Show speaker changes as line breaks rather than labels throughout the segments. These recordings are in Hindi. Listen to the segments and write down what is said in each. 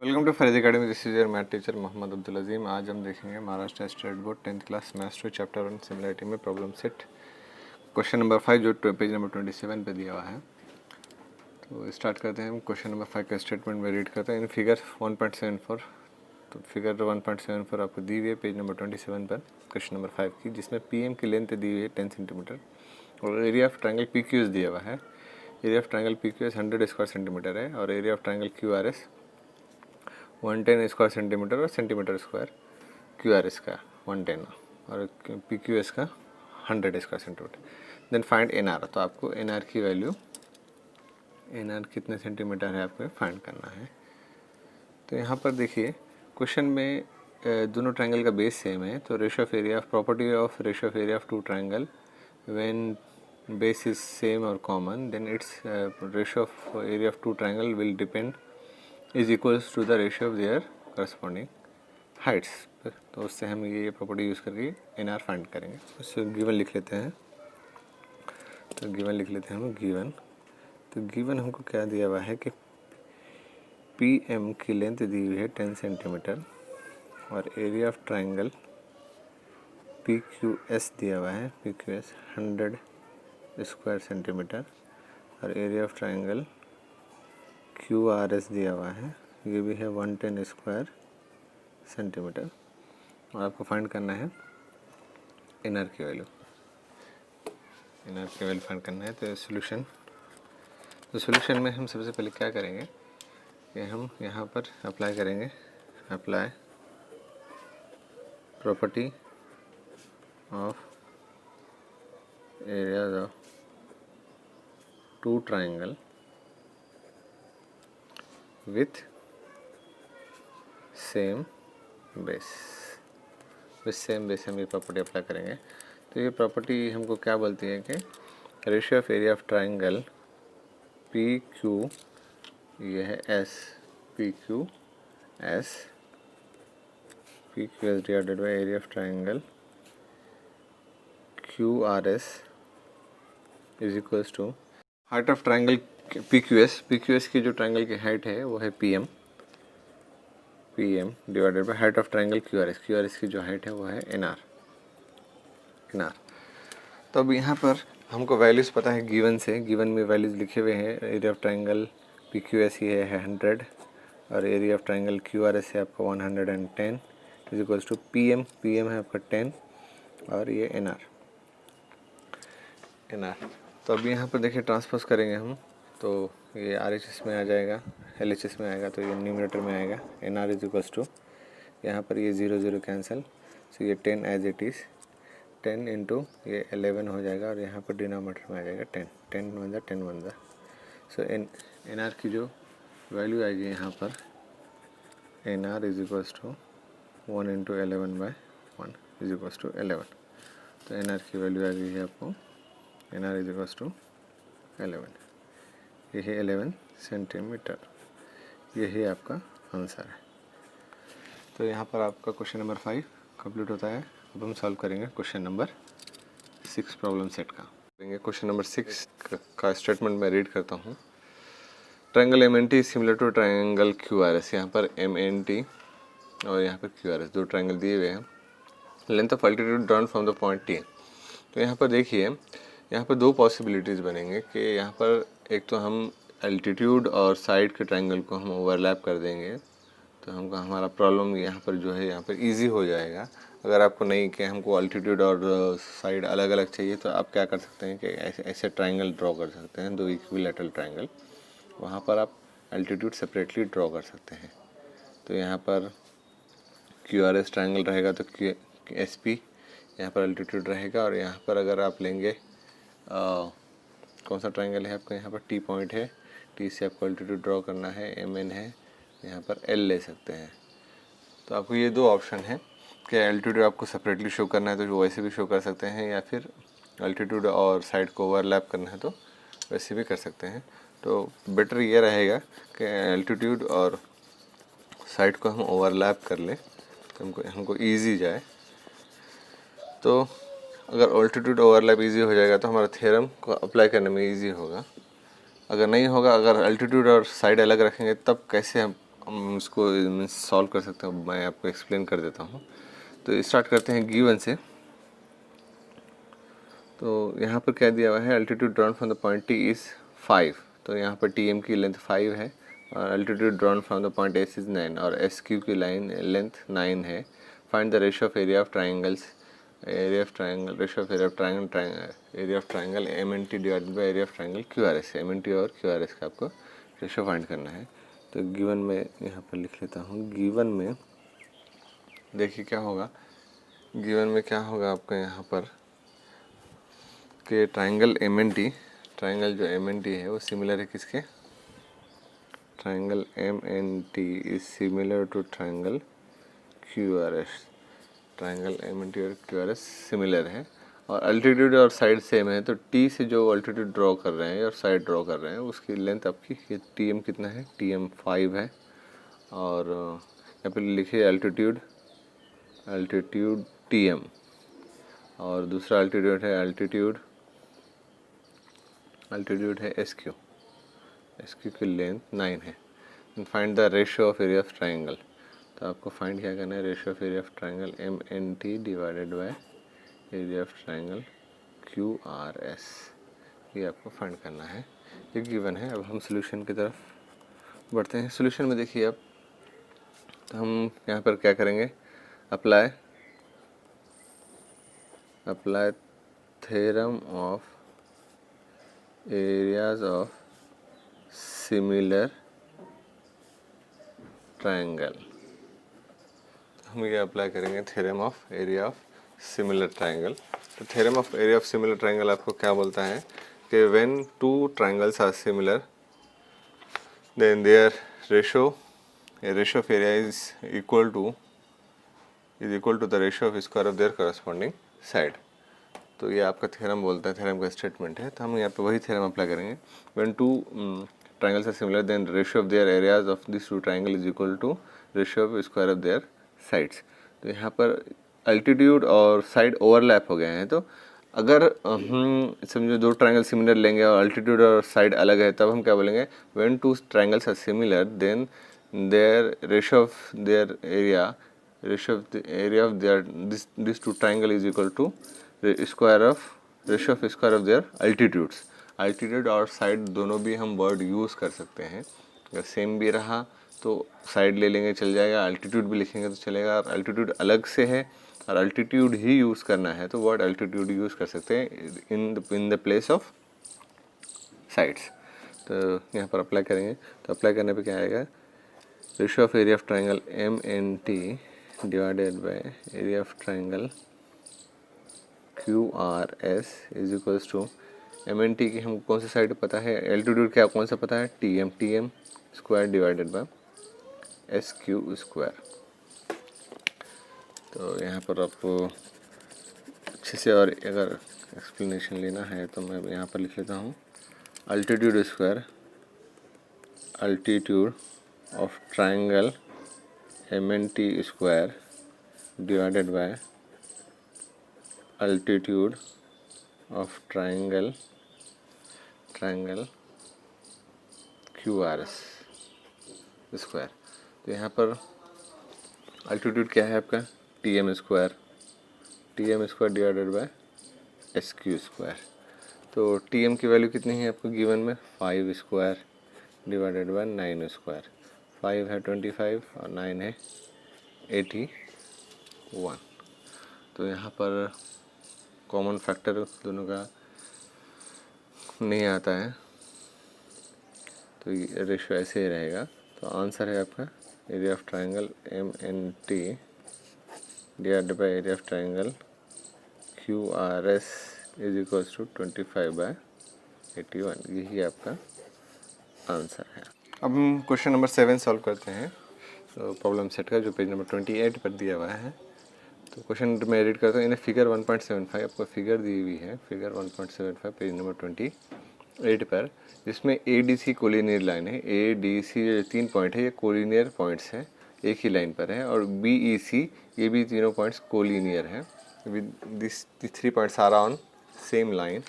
Welcome to Farid academy. This is your math teacher Mohammed Abdul Azeem. आज हम देखेंगे Maharashtra state board 10th class maths 2 chapter 1 similarity में प्रॉब्लम सेट क्वेश्चन नंबर 5 जो पेज नंबर 27 पे दिया हुआ है। तो स्टार्ट करते हैं हम। क्वेश्चन नंबर 5 का स्टेटमेंट में रीड करते हैं। इन फिगर 1.74, तो फिगर 1.74 आपको दी हुई है पेज नंबर 27 पर क्वेश्चन नंबर 5 की, जिसमें PM की लेंथ दी हुई है 10 सेंटीमीटर और एरिया ऑफ ट्रायंगल PQS दिया हुआ है। Area of triangle PQS 100 square centimetre है और area of triangle QRS 110 square centimetre और सेंटीमीटर स्क्वायर QRS का 110 और PQS का 100 square centimetre. Then find NR, तो आपको NR की वैल्यू, NR कितने सेंटीमीटर है आपको फाइंड करना है। तो यहाँ पर देखिए क्वेश्चन में दोनों ट्रायंगल का बेस सेम है, तो ratio of area, property of ratio of area of two triangle when base is same और common then its ratio of area of two triangle will depend is equals to the ratio of their corresponding heights. तो उससे हम ये प्रॉपर्टी यूज़ करके NR फाइंड करेंगे। उससे गिवन लिख लेते हैं। तो गिवन लिख लेते हैं हम गिवन। तो गिवन हमको क्या दिया हुआ है कि PM की लेंथ दी हुई है 10 सेंटीमीटर और एरिया ऑफ ट्रायंगल PQS दिया हुआ है, PQS 100 स्क्वायर सेंटीमीटर और एरिया ऑफ ट्रायंगल QRS दिया हुआ है, ये भी है 110 स्क्वायर सेंटीमीटर। और आपको फाइंड करना है NR की वैल्यू, NR की वैल्यू फाइंड करना है। तो सोल्यूशन में हम सबसे पहले क्या करेंगे कि हम यहाँ पर अप्लाई करेंगे, apply property of area of two triangle with same base. With same base हम ये प्रॉपर्टी अप्लाई करेंगे। तो ये प्रॉपर्टी हमको क्या बोलती है कि ratio of area of triangle PQ, ये है S, PQS divided by area of triangle QRS is equals to height of triangle PQS की जो ट्रायंगल की हाइट है वो है PM divided by height of triangle QRS की जो हाइट है वो है NR। तो अब यहाँ पर हमको वैल्यूज़ पता है गिवन से, गिवन में वैल्यूज़ लिखे हुए हैं। एरिया ऑफ ट्रायंगल PQS ही है 100 और एरिया ऑफ ट्रायंगल QRS है आपका 110 इज इक्वल्स टू PM है आपका 10 और ये NR। तो अब यहाँ पर देखिए ट्रांसपोज करेंगे हम, तो ये RHS में आ जाएगा, LHS में आएगा, तो ये न्यूमरेटर में आएगा। NR इज इक्वल्स टू, यहाँ पर ये 0 कैंसिल, सो ये 10 एज इट इज़, 10 इंटू ये 11 हो जाएगा और यहाँ पर डिनोमिनेटर में आ जाएगा 10 वन ज़ा। सो NR की जो वैल्यू आएगी यहाँ पर NR is equals to 1 into 11/1 is equals to 11। तो NR की वैल्यू आ गई है आपको, NR इज इक्वल्स टू 11, यही 11 सेंटीमीटर, यही आपका आंसर है। तो यहाँ पर आपका क्वेश्चन नंबर 5 कंप्लीट होता है। अब हम सॉल्व करेंगे क्वेश्चन नंबर 6 प्रॉब्लम सेट का। क्वेश्चन नंबर 6 का स्टेटमेंट मैं रीड करता हूँ। Triangle MNT similar to triangle QRS, यहाँ पर MNT और यहाँ पर QRS दो ट्रायंगल दिए हुए हैं। Length of altitude drawn from the point T। तो यहाँ पर देखिए, यहाँ पर दो पॉसिबिलिटीज़ बनेंगे कि यहाँ पर एक तो हम अल्टीट्यूड और साइड के ट्रायंगल को हम ओवरलैप कर देंगे, तो हमको हमारा प्रॉब्लम यहाँ पर जो है यहाँ पर इजी हो जाएगा। अगर आपको नहीं कि हमको अल्टीट्यूड और साइड अलग अलग चाहिए, तो आप क्या कर सकते हैं कि ऐसे ट्रायंगल ड्रॉ कर सकते हैं, दो इक्विलैटरल ट्रायंगल, वहाँ पर आप अल्टीट्यूड सेपरेटली ड्रॉ कर सकते हैं। तो यहाँ पर QRS ट्रायंगल रहेगा तो SP यहाँ पर अल्टीट्यूड रहेगा, और यहाँ पर अगर आप लेंगे कौन सा ट्रायंगल है आपका, यहाँ पर T पॉइंट है, T से आपको अल्टीट्यूड ड्रॉ करना है, MN है, यहाँ पर L ले सकते हैं। तो आपको ये दो ऑप्शन है कि अल्टीट्यूड आपको सेपरेटली शो करना है तो वैसे भी शो कर सकते हैं, या फिर अल्टीट्यूड और साइड को ओवरलैप करना है तो वैसे भी कर सकते हैं। तो बेटर ये रहेगा कि अल्टीट्यूड और साइड को हम ओवरलैप कर लें तो हमको ईजी जाए। तो अगर अल्टीट्यूड ओवरलैप इजी हो जाएगा तो हमारा थ्योरम को अप्लाई करने में इजी होगा। अगर नहीं होगा, अगर अल्टीट्यूड और साइड अलग रखेंगे तब कैसे हम हम इसको सॉल्व कर सकते हैं, मैं आपको एक्सप्लेन कर देता हूँ। तो स्टार्ट करते हैं गिवन से। तो यहाँ पर क्या दिया हुआ है, altitude drawn from the point T is 5, तो यहाँ पर टी एम की लेंथ 5 है और altitude drawn from the point S is 9 और एस क्यू की लाइन लेंथ 9 है। Find the ratio of area of triangles, area of triangle, ratio of area of triangle, area of triangle M N T divided by area of triangle Q R S. M N T और क्यू आर एस का आपको रेशियो फाइंड करना है। तो गिवन में यहाँ पर लिख लेता हूँ। गिवन में देखिए क्या होगा, गिवन में क्या होगा आपका यहाँ पर कि triangle M N T, triangle जो एम एन टी है वो सिमिलर है किसके, triangle M N T is similar to triangle Q R S. Triangle M N T और क्यू आर एस सिमिलर है और अल्टीट्यूड और साइड सेम है। तो टी से जो अल्टीट्यूड ड्रॉ कर रहे हैं और साइड ड्रॉ कर रहे हैं उसकी लेंथ आपकी टी एम कितना है, टी एम 5 है। और यहाँ पर लिखिए अल्टीट्यूड, अल्टीट्यूड टी एम और दूसरा अल्टीट्यूड है अल्टीट्यूड है एस क्यू, एस क्यू की लेंथ 9 है। Find the ratio of area of triangle, तो आपको फाइंड क्या करना है, ratio of area of triangle M N T divided by area of triangle Q R S, ये आपको फाइंड करना है। ये गिवन है। अब हम सोल्यूशन की तरफ बढ़ते हैं। सोल्यूशन में देखिए अब, तो हम यहाँ पर क्या करेंगे, apply theorem of areas of similar triangle. हम ये अप्लाई करेंगे theorem of area of similar triangle. तो थ्योरम ऑफ एरिया ऑफ सिमिलर ट्राइंगल आपको क्या बोलता है कि when two triangles are similar then their ratio of area is equal to the ratio of square of their corresponding side. तो ये आपका थ्योरम बोलता है, थ्योरम का स्टेटमेंट है। तो हम यहाँ पे वही थ्योरम अप्लाई करेंगे। When two triangles are similar then ratio of their areas of this two triangle is equal to ratio of square of their sides. तो यहाँ पर अल्टीट्यूड और साइड ओवरलैप हो गए हैं। तो अगर हम समझो दो ट्राइंगल सिमिलर लेंगे और अल्टीट्यूड और साइड अलग है, तब हम क्या बोलेंगे, when two triangles are similar then their ratio of their area, ratio of the area of their this two triangle is equal to square of ratio of square of their altitudes. Altitude और साइड दोनों भी हम वर्ड यूज़ कर सकते हैं। अगर सेम भी रहा तो साइड ले लेंगे चल जाएगा, अल्टीट्यूड भी लिखेंगे तो चलेगा। और अल्टीट्यूड अलग से है और अल्टीट्यूड ही यूज़ करना है तो वर्ड अल्टीट्यूड यूज़ कर सकते हैं in the place of sides. तो यहाँ पर अप्लाई करेंगे, तो अप्लाई करने पे क्या आएगा, ratio of area of triangle M N T divided by area of triangle Q R S is equals to M N T की हमको कौन सी साइड पता है, एल्टीट्यूड क्या कौन सा पता है, T M square divided by S Q square. तो यहाँ पर आपको अच्छे से और अगर एक्सप्लेनेशन लेना है तो मैं यहाँ पर लिख लेता हूँ, altitude square, altitude of triangle M N T square divided by altitude of triangle Q R S square. तो यहाँ पर अल्टीट्यूड क्या है आपका, T M square divided by S Q square. तो टी एम की वैल्यू कितनी है आपको गिवन में, 5 स्क्वायर डिवाइडेड बाय 9 स्क्वायर। 5 है 25 और 9 है 81। तो यहाँ पर कॉमन फैक्टर दोनों का नहीं आता है तो ये रेशियो ऐसे ही रहेगा। तो आंसर है आपका area of triangle M N T divided by area of triangle Q R S is equals to 25/81। यही आपका आंसर है। अब हम क्वेश्चन नंबर 7 सॉल्व करते हैं। तो प्रॉब्लम सेट का जो पेज नंबर 28 पर दिया हुआ है। तो क्वेश्चन में एडिट करता हूँ, इन्हें फिगर 1.75 आपको फिगर दी हुई है, फिगर 1.75 पेज नंबर 28 पर, जिसमें A D C collinear line है। ए डी सी जो 3 पॉइंट है ये कोलिनियर पॉइंट्स हैं, एक ही लाइन पर है। और बी ई सी ये भी तीनों पॉइंट्स कोलिनियर हैं। With this 3 points are on same line,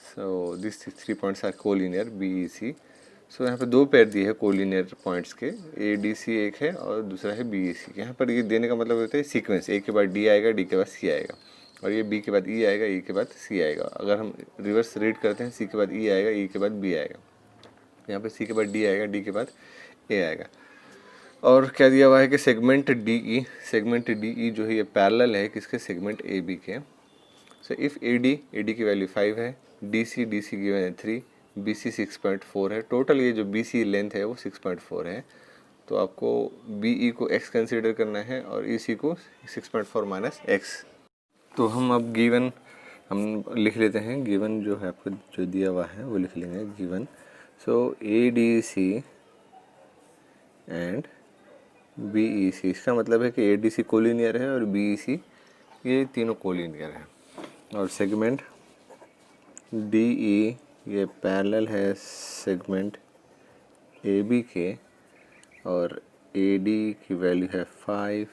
so this 3 points are collinear B E C. So यहाँ पे दो पेयर दिए है कोलिनियर पॉइंट्स के, ए डी सी एक है और दूसरा है बी ए सी। यहाँ पर ये देने का मतलब होता है सीक्वेंस, ए के बाद डी आएगा, डी के बाद सी आएगा, और ये बी के बाद ई आएगा, ई के बाद सी आएगा। अगर हम रिवर्स रीड करते हैं, सी के बाद ई आएगा, ई के बाद बी आएगा, यहाँ पे सी के बाद डी आएगा, डी के बाद ए आएगा। और क्या दिया हुआ है कि सेगमेंट डी ई जो है ये पैरेलल है किसके, सेगमेंट ए बी के। सो इफ़ ए डी की वैल्यू 5 है, डी सी की वैल्यू 3, बी सी 6.4 है, टोटल ये जो बी सी लेंथ है वो 6.4 है। तो आपको बी ई को x कंसिडर करना है और ई सी को 6.4 माइनस x। तो हम अब गिवन हम लिख लेते हैं, गिवन जो है आपको जो दिया हुआ है वो लिख लेंगे given. So A D C and B E C, इसका मतलब है कि ए डी सी कोलिनियर है और बी ई सी ये तीनों कोलिनियर है। और सेगमेंट डी ई ये पैरेलल है सेगमेंट ए बी के, और ए डी की वैल्यू है 5,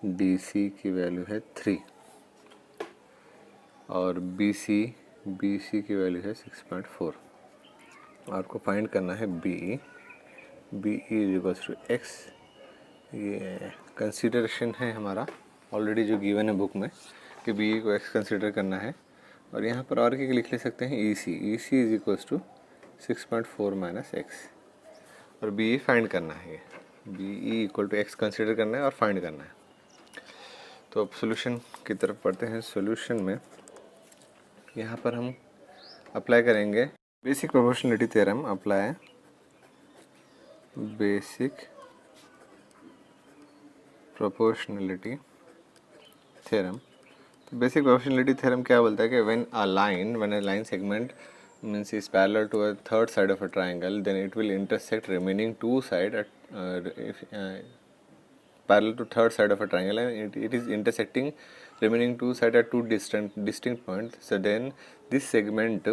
डी सी की वैल्यू है 3, और बी सी की वैल्यू है 6.4। आपको फाइंड करना है B E is equals to X. ये कंसीडरेशन है हमारा ऑलरेडी जो गिवन है बुक में कि बी ई को एक्स कंसीडर करना है। और यहाँ पर और क्या लिख ले सकते हैं, E C is equals to 6.4 minus x, और बी ई फाइंड करना है, B E equal to x consider करना है और फाइंड करना है। तो अब सोल्यूशन की तरफ पढ़ते हैं। सोल्यूशन में यहाँ पर हम अप्लाई करेंगे basic proportionality theorem, apply basic proportionality theorem. तो बेसिक प्रोपोर्शनलिटी थ्योरम क्या बोलता है कि when a line segment means is parallel to a third side of a triangle, then it will intersect remaining two side at parallel to third side of a triangle, and it is intersecting remaining two side at two distinct points. So then this segment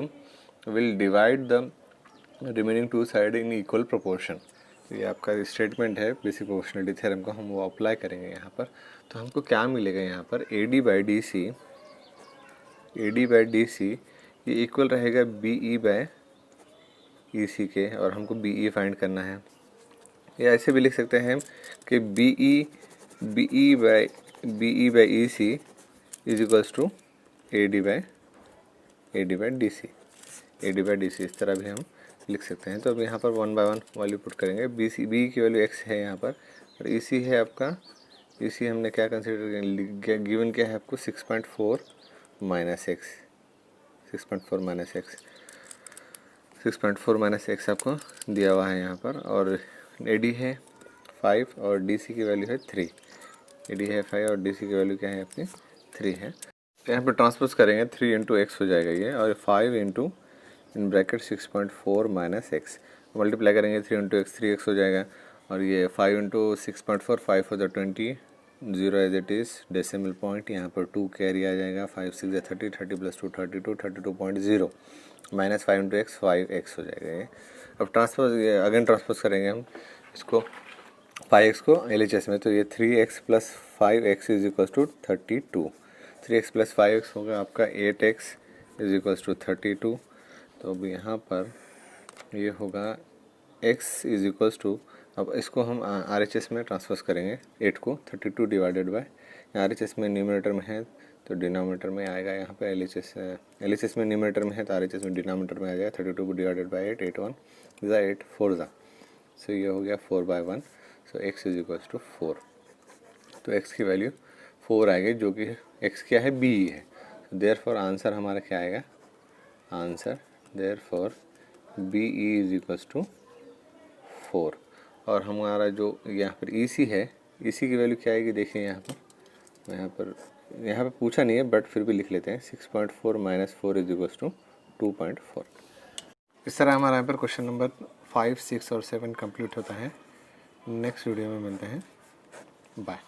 will divide the remaining two side in equal proportion. ये आपका स्टेटमेंट है बेसिक प्रोपोर्शनलिटी थ्योरम का, हम वो अप्लाई करेंगे यहाँ पर। तो हमको क्या मिलेगा यहाँ पर, A D by D C ये इक्वल रहेगा बी ई बाय ई सी के, और हमको बी ई फाइंड करना है। या ऐसे भी लिख सकते हैं कि B E by E C is equals to A D by D C, इस तरह भी हम लिख सकते हैं। तो अब यहाँ पर 1 बाय 1 वैल्यू पुट करेंगे। बी की वैल्यू x है यहाँ पर, और ई सी है आपका, ई सी हमने क्या कंसिडर गिवन क्या है आपको, 6.4 माइनस एक्स, 6.4 माइनस एक्स आपको दिया हुआ है यहाँ पर। और ए डी है 5 और डी सी की वैल्यू है 3, ए डी है 5 और डी सी की वैल्यू क्या है आपकी 3 है। तो यहाँ पर ट्रांसपोज करेंगे 3 इंटू एक्स हो जाएगा ये, और 5 into in bracket 6.4 minus x, multiply करेंगे 3 इंटू एक्स 3x हो जाएगा, और ये 5 into 6.4 5 for the 20 0 as it is decimal point, यहाँ पर 2 कैरी आ जाएगा, 5 6 30 30 plus 2 32 32.0 minus 5 into x 5x हो जाएगा ये। अब ट्रांसपोज अगेन ट्रांसपोज करेंगे हम इसको 5x को LHS में, तो ये 3x plus 5x is equals to 32, 3x plus 5x होगा आपका 8x इज इक्वल्स टू 32। तो अब यहाँ पर ये होगा x इज इक्वल्स टू, अब इसको हम RHS में ट्रांसफर करेंगे 8 को, 32 डिवाइडेड बाय, RHS में न्यूमरेटर में है तो डिनोमिनेटर में आएगा, यहाँ पे LHS में न्यूमरेटर में है तो RHS में डिनोमिनेटर में आ जाएगा, 32 डिवाइडेड बाय 8, 8 1 ज़ा 8 4 ज़ा, सो ये हो गया 4 by 1, so x is equals to 4। तो x की वैल्यू 4 आएगी, जो कि x क्या है, b है। देयरफॉर आंसर हमारा क्या आएगा, answer therefore B E is equals to 4। और हमारा जो यहाँ पर ई सी है, ई सी की वैल्यू क्या आएगी देखिए यहाँ पर पूछा नहीं है बट फिर भी लिख लेते हैं, 6.4 माइनस 4 इज इक्वल्स टू 2.4। इस तरह हमारा यहाँ पर क्वेश्चन नंबर 5, 6 और 7 कंप्लीट होता है। नेक्स्ट वीडियो में मिलते हैं, बाय।